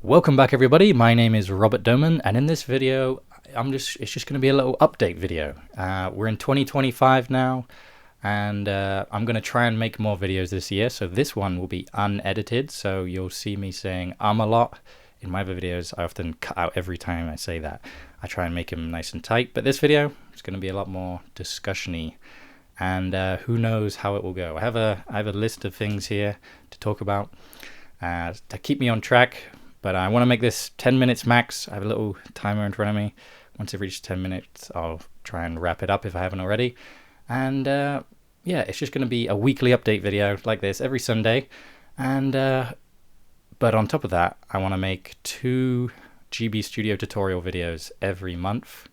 Welcome back everybody, my name is Robert Doman, and in this video it's just going to be a little update video. We're in 2025 now, and I'm going to try and make more videos this year, so this one will be unedited, so you'll see me saying a lot. In my other videos I often cut out every time I say that. I try and make them nice and tight, but this video is going to be a lot more discussion-y, and who knows how it will go. I have a list of things here to talk about to keep me on track. But I want to make this 10 minutes max. I have a little timer in front of me. Once it reaches 10 minutes, I'll try and wrap it up if I haven't already. And yeah, it's just going to be a weekly update video like this every Sunday. And but on top of that, I want to make 2 GB Studio tutorial videos every month.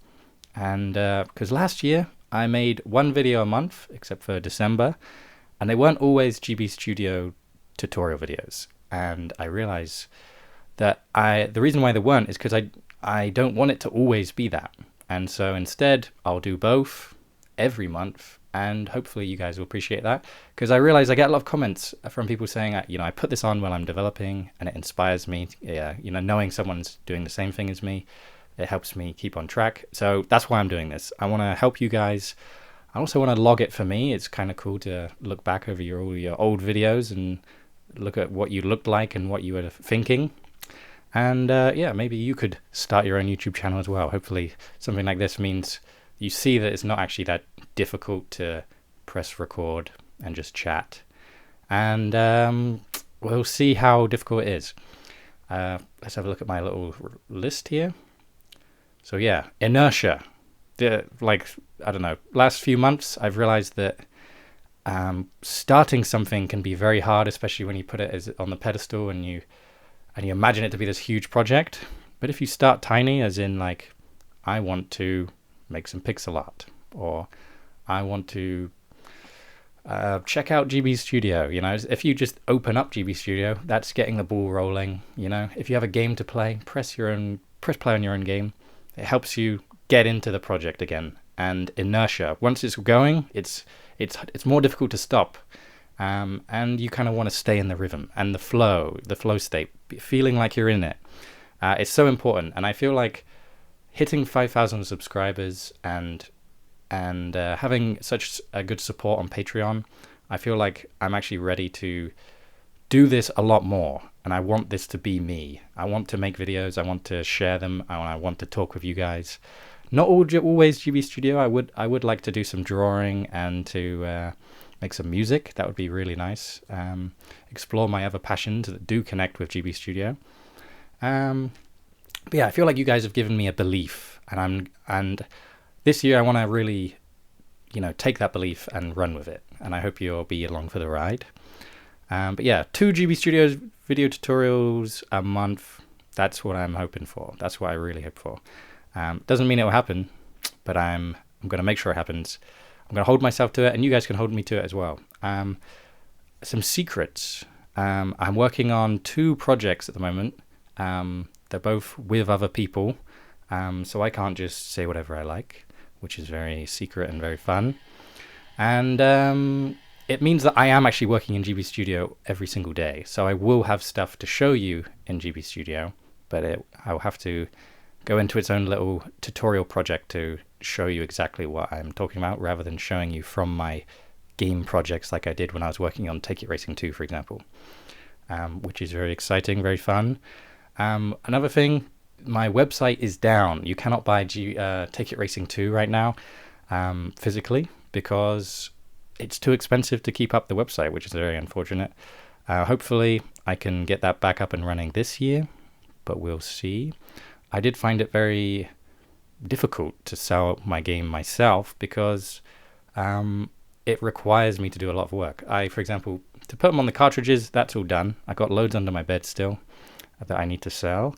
And because last year I made 1 video a month, except for December, and they weren't always GB Studio tutorial videos. And I realized that the reason why they weren't is because I don't want it to always be that. And so instead I'll do both every month, and hopefully you guys will appreciate that, because I realize I get a lot of comments from people saying, I put this on while I'm developing and it inspires me. Knowing someone's doing the same thing as me, it helps me keep on track. So that's why I'm doing this. I want to help you guys. I also want to log it for me. It's kind of cool to look back over all your old videos and look at what you looked like and what you were thinking. And yeah, maybe you could start your own YouTube channel as well. Hopefully something like this means you see that it's not actually that difficult to press record and just chat. And we'll see how difficult it is. Let's have a look at my little list here. So yeah, inertia. I don't know, last few months I've realized that starting something can be very hard, especially when you put it on the pedestal and you imagine it to be this huge project. But if you start tiny, as in like, I want to make some pixel art, or I want to check out GB Studio, if you just open up GB Studio, that's getting the ball rolling. If you have a game to play, press play on your own game. It helps you get into the project again. And inertia, once it's going, it's more difficult to stop. And you kind of want to stay in the rhythm and the flow state, feeling like you're in it. It's so important, and I feel like hitting 5,000 subscribers and having such a good support on Patreon, I feel like I'm actually ready to do this a lot more, and I want this to be me. I want to make videos, I want to share them, and I want to talk with you guys. Not always GB Studio. I would like to do some drawing and to make some music. That would be really nice. Explore my other passions that do connect with GB Studio. But yeah, I feel like you guys have given me a belief, and this year I want to really, take that belief and run with it. And I hope you'll be along for the ride. But yeah, 2 GB Studio video tutorials a month. That's what I'm hoping for. That's what I really hope for. Doesn't mean it will happen, but I'm going to make sure it happens. I'm going to hold myself to it, and you guys can hold me to it as well. Some secrets. I'm working on 2 projects at the moment. They're both with other people, so I can't just say whatever I like, which is very secret and very fun. And it means that I am actually working in GB Studio every single day, so I will have stuff to show you in GB Studio, but I'll have to go into its own little tutorial project to show you exactly what I'm talking about, rather than showing you from my game projects like I did when I was working on Take It Racing 2, for example, which is very exciting, very fun. Another thing, my website is down. You cannot buy Take It Racing 2 right now physically, because it's too expensive to keep up the website, which is very unfortunate. Hopefully I can get that back up and running this year, but we'll see. I did find it very difficult to sell my game myself, because it requires me to do a lot of work. For example, to put them on the cartridges, that's all done. I got loads under my bed still that I need to sell.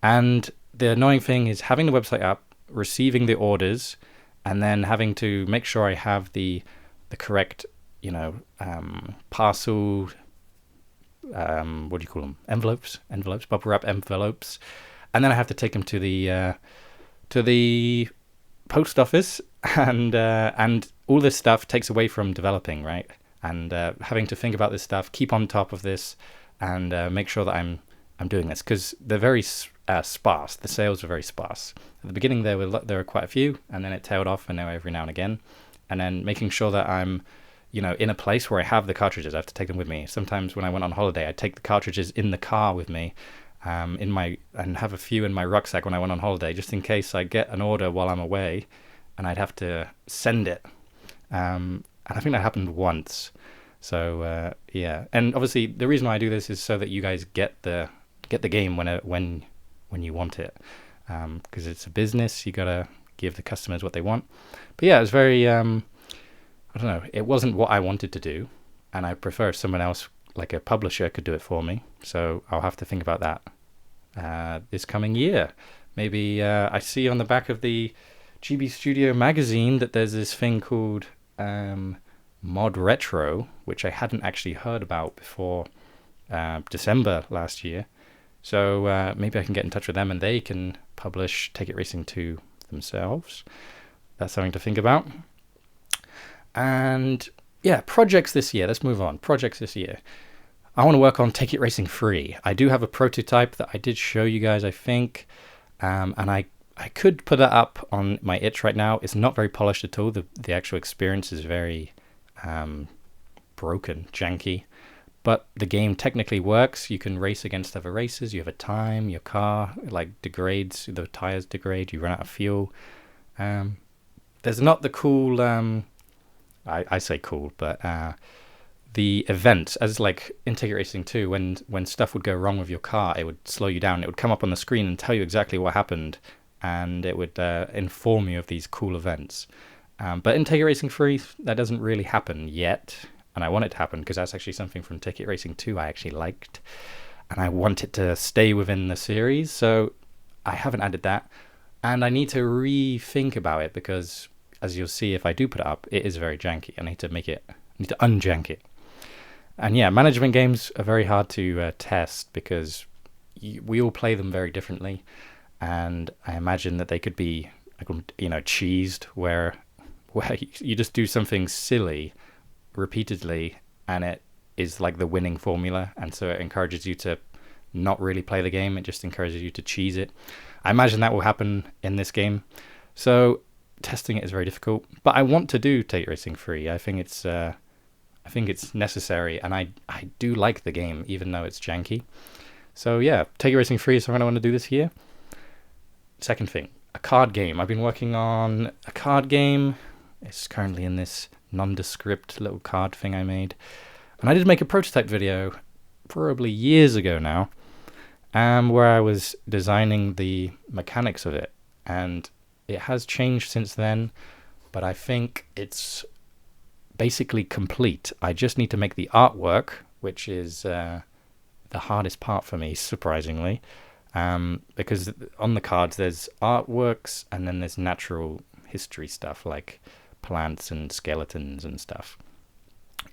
And the annoying thing is having the website up, receiving the orders, and then having to make sure I have the correct, parcel, what do you call them? Envelopes, bubble wrap envelopes. And then I have to take them to the post office, and all this stuff takes away from developing, right? And having to think about this stuff, keep on top of this, and make sure that I'm I'm doing this, because they're very sparse. The sales are very sparse. At the beginning there were quite a few, and then it tailed off, and now every now and again. And then making sure that I'm, in a place where I have the cartridges. I have to take them with me. Sometimes when I went on holiday, I'd take the cartridges in the car with me, and have a few in my rucksack when I went on holiday, just in case I get an order while I'm away, and I'd have to send it. And I think that happened once. So yeah, and obviously the reason why I do this is so that you guys get the game when you want it, because it's a business. You gotta give the customers what they want. But yeah, it was very I don't know. It wasn't what I wanted to do, and I prefer if someone else, like a publisher, could do it for me. So I'll have to think about that this coming year. Maybe I see on the back of the GB Studio magazine that there's this thing called Mod Retro, which I hadn't actually heard about before December last year. So maybe I can get in touch with them and they can publish Take It Racing 2 themselves. That's something to think about. And yeah, projects this year. Let's move on. Projects this year. I want to work on Take It Racing 3. I do have a prototype that I did show you guys, I think. And I could put that up on my itch right now. It's not very polished at all. The actual experience is very broken, janky. But the game technically works. You can race against other racers. You have a time. Your car degrades. The tires degrade. You run out of fuel. There's not the cool... I say cool, but the events, as in Take It Racing 2, when stuff would go wrong with your car, it would slow you down. It would come up on the screen and tell you exactly what happened, and it would inform you of these cool events. But in Take It Racing 3, that doesn't really happen yet, and I want it to happen because that's actually something from Take It Racing 2 I actually liked, and I want it to stay within the series, so I haven't added that, and I need to rethink about it because, as you'll see if I do put it up, it is very janky. I need to unjank it. And yeah, management games are very hard to test because we all play them very differently. And I imagine that they could be, cheesed where you just do something silly repeatedly and it is like the winning formula. And so it encourages you to not really play the game. It just encourages you to cheese it. I imagine that will happen in this game. So testing it is very difficult, but I want to do Take It Racing 3. I think it's necessary, and I do like the game even though it's janky. So yeah, Take It Racing 3 is something I want to do this year. Second thing, a card game. I've been working on a card game. It's currently in this nondescript little card thing I made, and I did make a prototype video probably years ago now, where I was designing the mechanics of it, and it has changed since then, but I think it's basically complete. I just need to make the artwork, which is the hardest part for me, surprisingly, because on the cards there's artworks and then there's natural history stuff like plants and skeletons and stuff.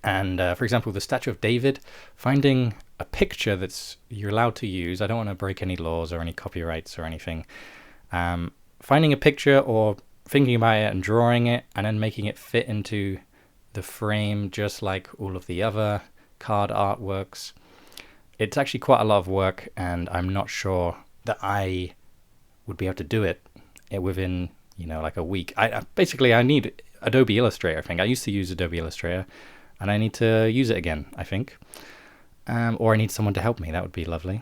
And for example, the Statue of David, finding a picture that's you're allowed to use. I don't want to break any laws or any copyrights or anything. Finding a picture or thinking about it and drawing it and then making it fit into the frame just like all of the other card artworks. It's actually quite a lot of work, and I'm not sure that I would be able to do it within, a week. I need Adobe Illustrator, I think. I used to use Adobe Illustrator, and I need to use it again, I think. Or I need someone to help me. That would be lovely.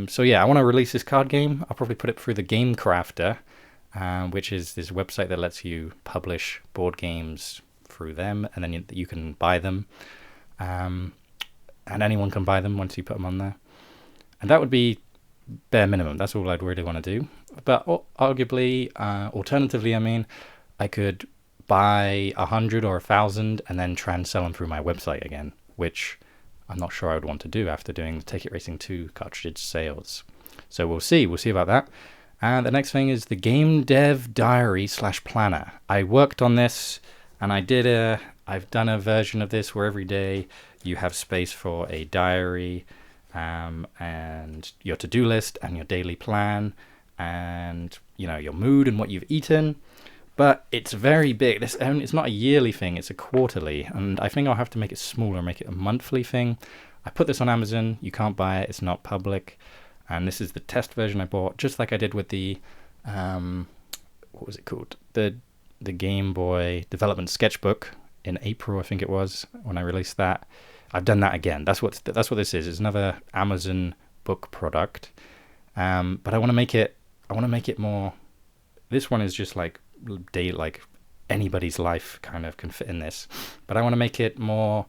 So yeah, I want to release this card game. I'll probably put it through the Game Crafter, which is this website that lets you publish board games through them, and then you can buy them. And anyone can buy them once you put them on there. And that would be bare minimum. That's all I'd really want to do. But arguably, alternatively, I could buy 100 or 1,000 and then try and sell them through my website again, which I'm not sure I would want to do after doing the Take It Racing 2 cartridge sales. So we'll see about that. And the next thing is the Game Dev Diary /Planner. I worked on this, and I've done a version of this where every day you have space for a diary, and your to-do list and your daily plan, and your mood and what you've eaten. But it's very big. It's not a yearly thing, it's a quarterly, and I think I'll have to make it smaller, make it a monthly thing. I put this on Amazon. You can't buy it, it's not public. and this is the test version I bought, just like I did with the what was it called, the Game Boy Development Sketchbook in April, I think it was, when I released that. I've done that again. That's what this is. It's another Amazon book product, but I want to make it more. This one is just like anybody's life kind of can fit in this, but I want to make it more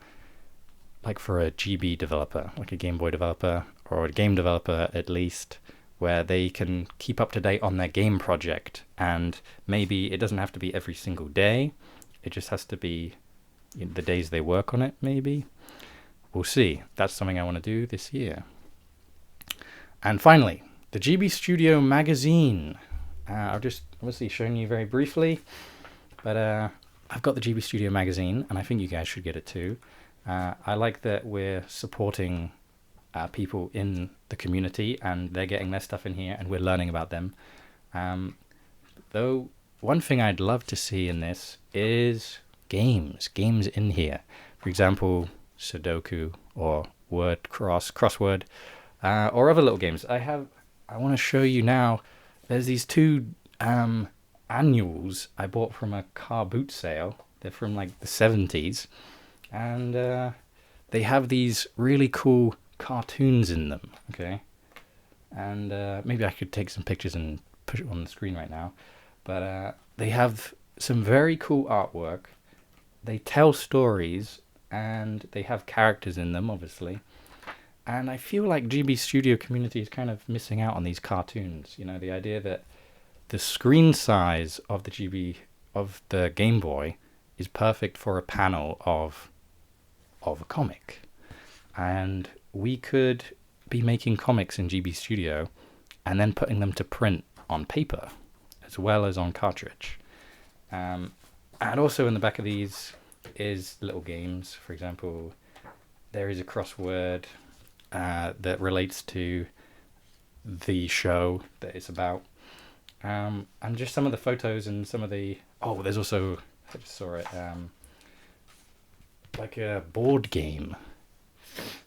like for a GB developer, like a Game Boy developer or a game developer at least, where they can keep up to date on their game project. And maybe it doesn't have to be every single day. It just has to be the days they work on it, maybe. We'll see. That's something I want to do this year. And finally, the GB Studio magazine. I've just obviously shown you very briefly, but I've got the GB Studio magazine, and I think you guys should get it too. I like that we're supporting people in the community, and they're getting their stuff in here, and we're learning about them. Though, one thing I'd love to see in this is games in here. For example, Sudoku or crossword, or other little games. I want to show you now. There's these two annuals I bought from a car boot sale. They're from like the 70s, and they have these really cool cartoons in them. Okay, and maybe I could take some pictures and push it on the screen right now. But they have some very cool artwork. They tell stories, and they have characters in them, obviously. And I feel like GB Studio community is kind of missing out on these cartoons. You know, the idea that the screen size of the Game Boy is perfect for a panel of a comic. And we could be making comics in GB Studio and then putting them to print on paper as well as on cartridge. And also in the back of these is little games. For example, there is a crossword that relates to the show that it's about. And just some of the photos and some of the... Oh, there's also... I just saw it. Like a board game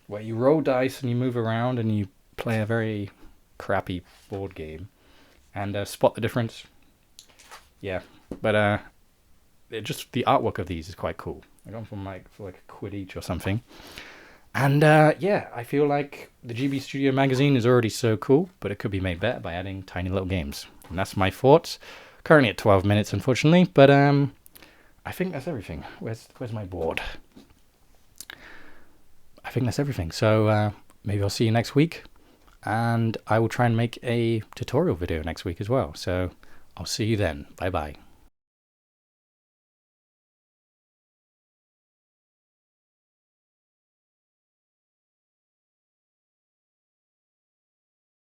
where you roll dice and you move around and you play a very crappy board game and spot the difference. Yeah, but just the artwork of these is quite cool. I got them for like a quid each or something. And yeah, I feel like the GB Studio magazine is already so cool, but it could be made better by adding tiny little games. And that's my thoughts. Currently at 12 minutes, unfortunately, but I think that's everything. Where's my board? I think that's everything. So maybe I'll see you next week, and I will try and make a tutorial video next week as well. So I'll see you then. Bye bye.